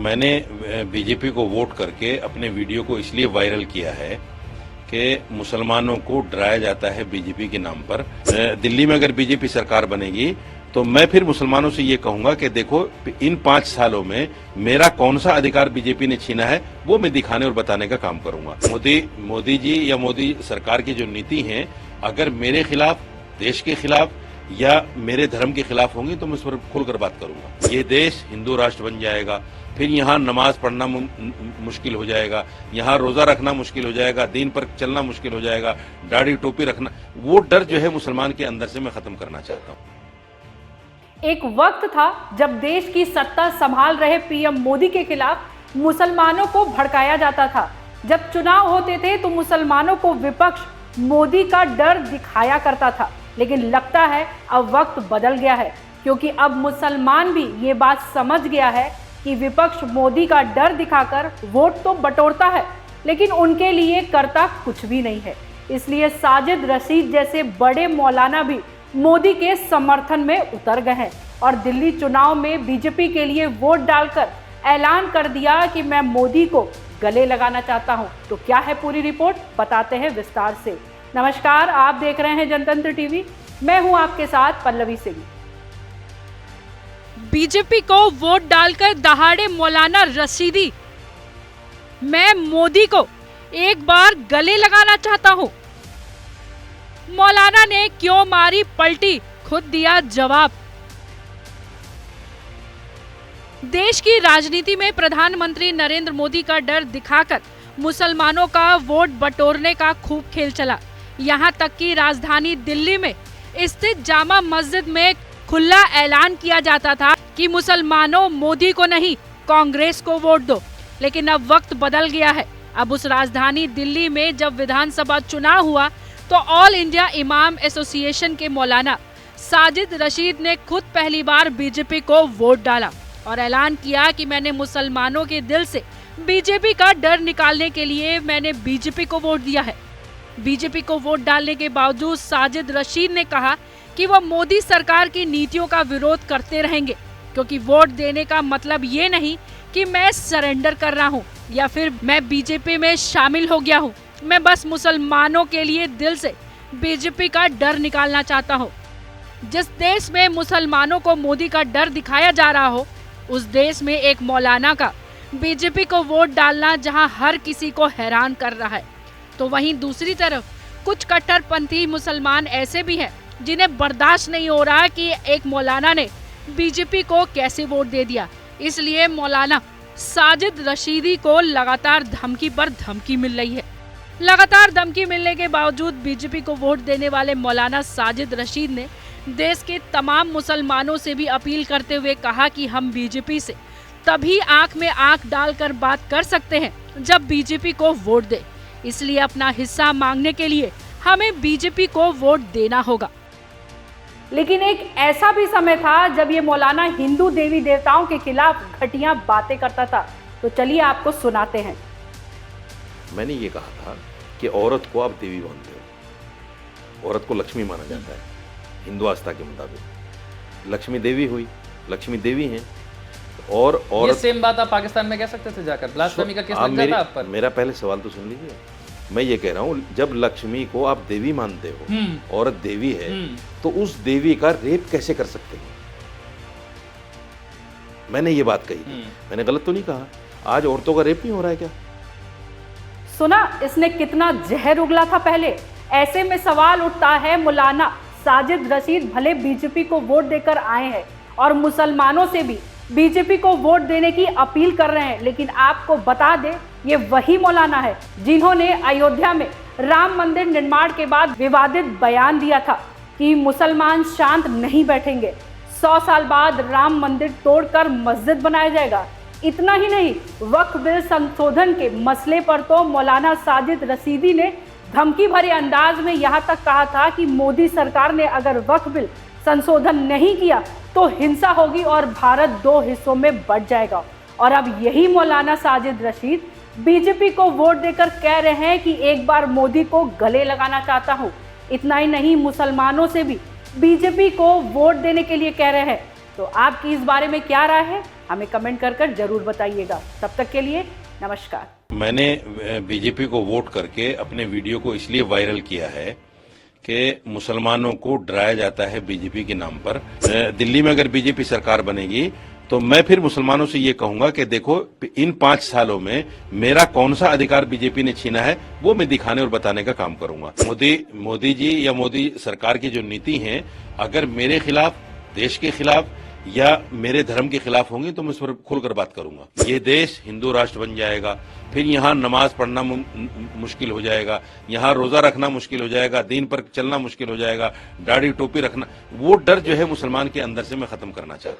मैंने बीजेपी को वोट करके अपने वीडियो को इसलिए वायरल किया है कि मुसलमानों को डराया जाता है बीजेपी के नाम पर। दिल्ली में अगर बीजेपी सरकार बनेगी तो मैं फिर मुसलमानों से ये कहूंगा कि देखो इन 5 सालों में मेरा कौन सा अधिकार बीजेपी ने छीना है वो मैं दिखाने और बताने का काम करूंगा। मोदी जी या मोदी सरकार की जो नीति है अगर मेरे खिलाफ, देश के खिलाफ या मेरे धर्म के खिलाफ होंगी तो मैं उस पर खुलकर बात करूंगा। ये देश हिंदू राष्ट्र बन जाएगा, फिर यहाँ नमाज पढ़ना मुश्किल हो जाएगा, यहाँ रोजा रखना मुश्किल हो जाएगा, दीन पर चलना मुश्किल हो जाएगा, दाढ़ी टोपी रखना, वो डर जो है मुसलमान के अंदर से मैं खत्म करना चाहता हूँ। एक वक्त था जब देश की सत्ता संभाल रहे पीएम मोदी के खिलाफ मुसलमानों को भड़काया जाता था। जब चुनाव होते थे तो मुसलमानों को विपक्ष मोदी का डर दिखाया करता था, लेकिन लगता है अब वक्त बदल गया है, क्योंकि अब मुसलमान भी ये बात समझ गया है कि विपक्ष मोदी का डर दिखाकर वोट तो बटोरता है लेकिन उनके लिए करता कुछ भी नहीं है। इसलिए साजिद रशीद जैसे बड़े मौलाना भी मोदी के समर्थन में उतर गए हैं और दिल्ली चुनाव में बीजेपी के लिए वोट डालकर ऐलान कर दिया कि मैं मोदी को गले लगाना चाहता हूं। तो क्या है पूरी रिपोर्ट, बताते हैं विस्तार से। नमस्कार, आप देख रहे हैं जनतंत्र टीवी, मैं हूं आपके साथ पल्लवी सिंह। बीजेपी को वोट डालकर दहाड़े मौलाना रशीदी, मैं मोदी को एक बार गले लगाना चाहता हूं। मौलाना ने क्यों मारी पलटी, खुद दिया जवाब। देश की राजनीति में प्रधानमंत्री नरेंद्र मोदी का डर दिखाकर मुसलमानों का वोट बटोरने का खूब खेल चला। यहां तक कि राजधानी दिल्ली में स्थित जामा मस्जिद में खुला ऐलान किया जाता था कि मुसलमानों मोदी को नहीं कांग्रेस को वोट दो। लेकिन अब वक्त बदल गया है। अब उस राजधानी दिल्ली में जब विधानसभा चुनाव हुआ तो ऑल इंडिया इमाम एसोसिएशन के मौलाना साजिद रशीद ने खुद पहली बार बीजेपी को वोट डाला और ऐलान किया कि मैंने मुसलमानों के दिल से बीजेपी का डर निकालने के लिए मैंने बीजेपी को वोट दिया है। बीजेपी को वोट डालने के बावजूद साजिद रशीद ने कहा कि वह मोदी सरकार की नीतियों का विरोध करते रहेंगे, क्योंकि वोट देने का मतलब ये नहीं कि मैं सरेंडर कर रहा हूँ या फिर मैं बीजेपी में शामिल हो गया हूँ। मैं बस मुसलमानों के लिए दिल से बीजेपी का डर निकालना चाहता हूँ। जिस देश में मुसलमानों को मोदी का डर दिखाया जा रहा हो, उस देश में एक मौलाना का बीजेपी को वोट डालना जहां हर किसी को हैरान कर रहा है, तो वहीं दूसरी तरफ कुछ कट्टरपंथी मुसलमान ऐसे भी हैं जिन्हें बर्दाश्त नहीं हो रहा कि एक मौलाना ने बीजेपी को कैसे वोट दे दिया। इसलिए मौलाना साजिद रशीदी को लगातार धमकी पर धमकी मिल रही है। लगातार धमकी मिलने के बावजूद बीजेपी को वोट देने वाले मौलाना साजिद रशीद ने देश के तमाम मुसलमानों से भी अपील करते हुए कहा कि हम बीजेपी से तभी आंख में आंख डालकर बात कर सकते हैं जब बीजेपी को वोट दे। इसलिए अपना हिस्सा मांगने के लिए हमें बीजेपी को वोट देना होगा। लेकिन एक ऐसा भी समय था जब ये मौलाना हिंदू देवी देवताओं के खिलाफ घटिया बातें करता था। तो चलिए आपको सुनाते हैं। मैंने ये कहा था कि औरत को आप देवी मानते हो, औरत को लक्ष्मी माना जाता है हिंदू आस्था के मुताबिक। लक्ष्मी देवी हुई, लक्ष्मी देवी हैं और औरत। ये सेम बात आप पाकिस्तान में कह सकते थे जाकर, ब्लास्फेमी का केस लग जाता आप पर। मेरा पहले सवाल तो सुन लीजिए। मैं ये कह रहा हूँ जब लक्ष्मी को आप देवी मानते हो, औरत देवी है, तो उस देवी का रेप कैसे कर सकते हैं? मैंने ये बात कही थी, मैंने गलत तो नहीं कहा। आज औरतों का रेप नहीं हो रहा है क्या? सुना इसने कितना जहर उगला था पहले। ऐसे में सवाल उठता है, मौलाना साजिद रशीद भले बीजेपी को वोट देकर आए हैं और मुसलमानों से भी बीजेपी को वोट देने की अपील कर रहे हैं, लेकिन आपको बता दें ये वही मौलाना है जिन्होंने अयोध्या में राम मंदिर निर्माण के बाद विवादित बयान दिया था कि मुसलमान शांत नहीं बैठेंगे, 100 साल बाद राम मंदिर तोड़कर मस्जिद बनाया जाएगा। इतना ही नहीं, वक्फ बिल संशोधन के मसले पर तो मौलाना साजिद रशीदी ने धमकी भरे अंदाज में यहां तक कहा था कि मोदी सरकार ने अगर वक्फ बिल संशोधन नहीं किया तो हिंसा होगी और भारत 2 हिस्सों में बंट जाएगा। और अब यही मौलाना साजिद रशीद बीजेपी को वोट देकर कह रहे हैं कि एक बार मोदी को गले लगाना चाहता हूं। इतना ही नहीं, मुसलमानों से भी बीजेपी को वोट देने के लिए कह रहे हैं। तो आपकी इस बारे में क्या राय है, हमें कमेंट कर जरूर बताइएगा। तब तक के लिए नमस्कार। मैंने बीजेपी को वोट करके अपने वीडियो को इसलिए वायरल किया है कि मुसलमानों को डराया जाता है बीजेपी के नाम पर। दिल्ली में अगर बीजेपी सरकार बनेगी तो मैं फिर मुसलमानों से ये कहूंगा कि देखो इन 5 सालों में मेरा कौन सा अधिकार बीजेपी ने छीना है वो मैं दिखाने और बताने का काम करूंगा। मोदी जी या मोदी सरकार की जो नीति है अगर मेरे खिलाफ, देश के खिलाफ या मेरे धर्म के खिलाफ होंगी तो मैं उस पर खुलकर बात करूंगा। ये देश हिंदू राष्ट्र बन जाएगा, फिर यहाँ नमाज पढ़ना मुश्किल हो जाएगा, यहाँ रोजा रखना मुश्किल हो जाएगा, दीन पर चलना मुश्किल हो जाएगा, दाढ़ी टोपी रखना, वो डर जो है मुसलमान के अंदर से मैं खत्म करना चाहता हूँ।